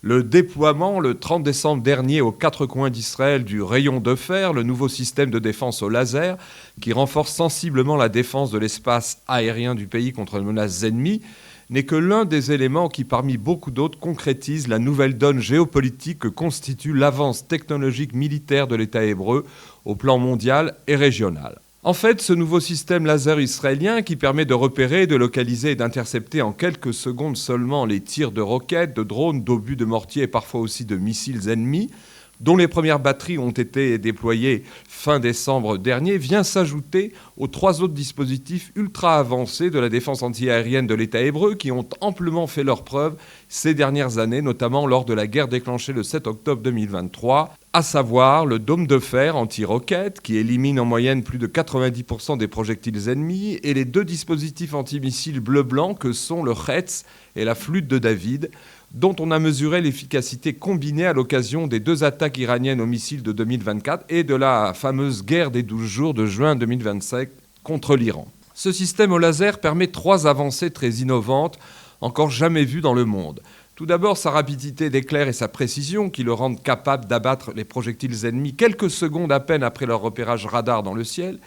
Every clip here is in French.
Le déploiement, le 30 décembre dernier, aux quatre coins d'Israël, du rayon de fer, le nouveau système de défense au laser, qui renforce sensiblement la défense de l'espace aérien du pays contre les menaces ennemies, n'est que l'un des éléments qui, parmi beaucoup d'autres, concrétise la nouvelle donne géopolitique que constitue l'avance technologique militaire de l'État hébreu au plan mondial et régional. En fait, ce nouveau système laser israélien qui permet de repérer, de localiser et d'intercepter en quelques secondes seulement les tirs de roquettes, de drones, d'obus, de mortiers et parfois aussi de missiles ennemis, dont les premières batteries ont été déployées fin décembre dernier, vient s'ajouter aux trois autres dispositifs ultra avancés de la défense antiaérienne de l'État hébreu qui ont amplement fait leurs preuves ces dernières années, notamment lors de la guerre déclenchée le 7 octobre 2023, à savoir le dôme de fer anti-roquettes qui élimine en moyenne plus de 90% des projectiles ennemis et les deux dispositifs antimissiles bleu-blanc que sont le Chetz et la flûte de David, dont on a mesuré l'efficacité combinée à l'occasion des deux attaques iraniennes aux missiles de 2024 et de la fameuse guerre des 12 jours de juin 2025 contre l'Iran. Ce système au laser permet trois avancées très innovantes, encore jamais vues dans le monde. Tout d'abord, sa rapidité d'éclair et sa précision qui le rendent capable d'abattre les projectiles ennemis quelques secondes à peine après leur repérage radar dans le ciel.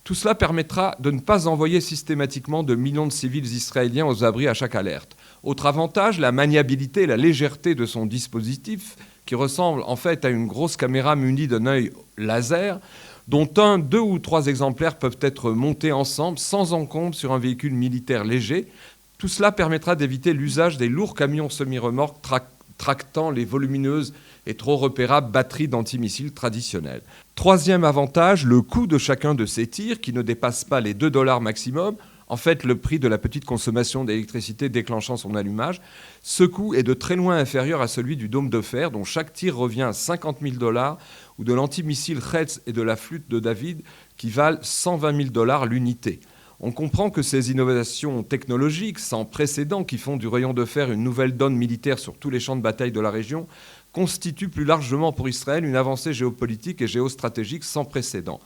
Tout cela permettra de ne pas envoyer systématiquement de millions de civils israéliens aux abris à chaque alerte. Autre avantage, la maniabilité et la légèreté de son dispositif, qui ressemble en fait à une grosse caméra munie d'un œil laser, dont un, deux ou trois exemplaires peuvent être montés ensemble sans encombre sur un véhicule militaire léger. Tout cela permettra d'éviter l'usage des lourds camions semi-remorques tractant les volumineuses et trop repérables batteries d'antimissiles traditionnelles. Troisième avantage, le coût de chacun de ces tirs, qui ne dépasse pas les $2 maximum, en fait le prix de la petite consommation d'électricité déclenchant son allumage. Ce coût est de très loin inférieur à celui du dôme de fer, dont chaque tir revient à $50 000, ou de l'antimissile Chetz et de la flûte de David, qui valent $120 000 l'unité. On comprend que ces innovations technologiques sans précédent qui font du rayon de fer une nouvelle donne militaire sur tous les champs de bataille de la région constituent plus largement pour Israël une avancée géopolitique et géostratégique sans précédent.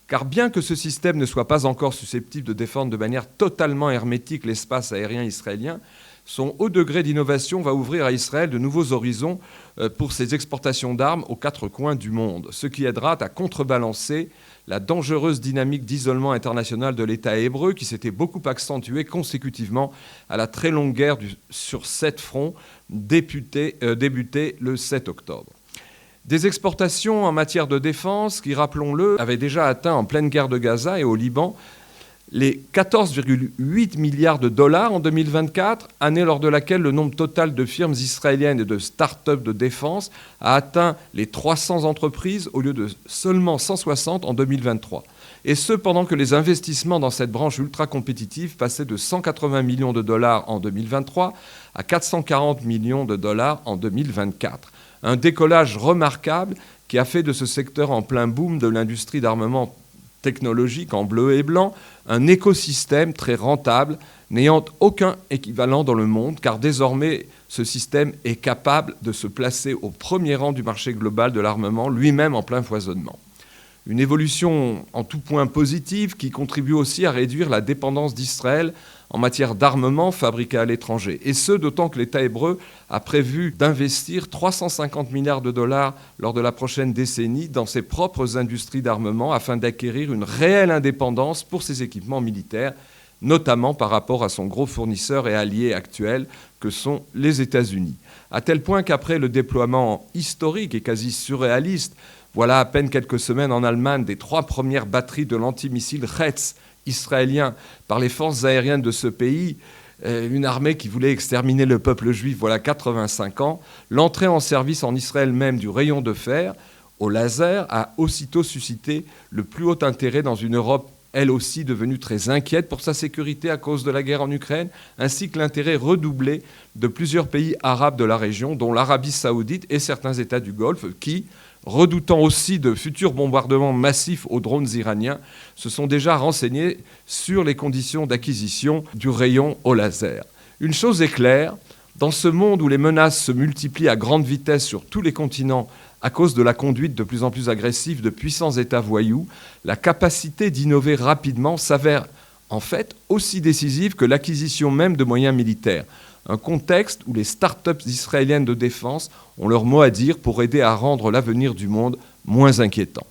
Car bien que ce système ne soit pas encore susceptible de défendre de manière totalement hermétique l'espace aérien israélien, son haut degré d'innovation va ouvrir à Israël de nouveaux horizons pour ses exportations d'armes aux quatre coins du monde, ce qui aidera à contrebalancer la dangereuse dynamique d'isolement international de l'État hébreu qui s'était beaucoup accentuée consécutivement à la très longue guerre sur 7 fronts débutée le 7 octobre. Des exportations en matière de défense qui, rappelons-le, avaient déjà atteint en pleine guerre de Gaza et au Liban les 14,8 milliards de dollars en 2024, année lors de laquelle le nombre total de firmes israéliennes et de start-up de défense a atteint les 300 entreprises au lieu de seulement 160 en 2023. Et ce, pendant que les investissements dans cette branche ultra compétitive passaient de 180 millions de dollars en 2023 à 440 millions de dollars en 2024. Un décollage remarquable qui a fait de ce secteur en plein boom de l'industrie d'armement technologique en bleu et blanc un écosystème très rentable, n'ayant aucun équivalent dans le monde, car désormais ce système est capable de se placer au premier rang du marché global de l'armement, lui-même en plein foisonnement. Une évolution en tout point positive qui contribue aussi à réduire la dépendance d'Israël en matière d'armement fabriqué à l'étranger. Et ce, d'autant que l'État hébreu a prévu d'investir 350 milliards de dollars lors de la prochaine décennie dans ses propres industries d'armement afin d'acquérir une réelle indépendance pour ses équipements militaires, notamment par rapport à son gros fournisseur et allié actuel que sont les États-Unis. À tel point qu'après le déploiement historique et quasi surréaliste, voilà à peine quelques semaines en Allemagne des 3 premières batteries de l'antimissile Chetz israélien par les forces aériennes de ce pays, une armée qui voulait exterminer le peuple juif voilà 85 ans, l'entrée en service en Israël même du rayon de fer au laser a aussitôt suscité le plus haut intérêt dans une Europe elle aussi devenue très inquiète pour sa sécurité à cause de la guerre en Ukraine, ainsi que l'intérêt redoublé de plusieurs pays arabes de la région, dont l'Arabie saoudite et certains États du Golfe, qui, redoutant aussi de futurs bombardements massifs aux drones iraniens, se sont déjà renseignés sur les conditions d'acquisition du rayon au laser. Une chose est claire, dans ce monde où les menaces se multiplient à grande vitesse sur tous les continents à cause de la conduite de plus en plus agressive de puissants États voyous, la capacité d'innover rapidement s'avère en fait aussi décisive que l'acquisition même de moyens militaires. un contexte où les start-up israéliennes de défense ont leur mot à dire pour aider à rendre l'avenir du monde moins inquiétant.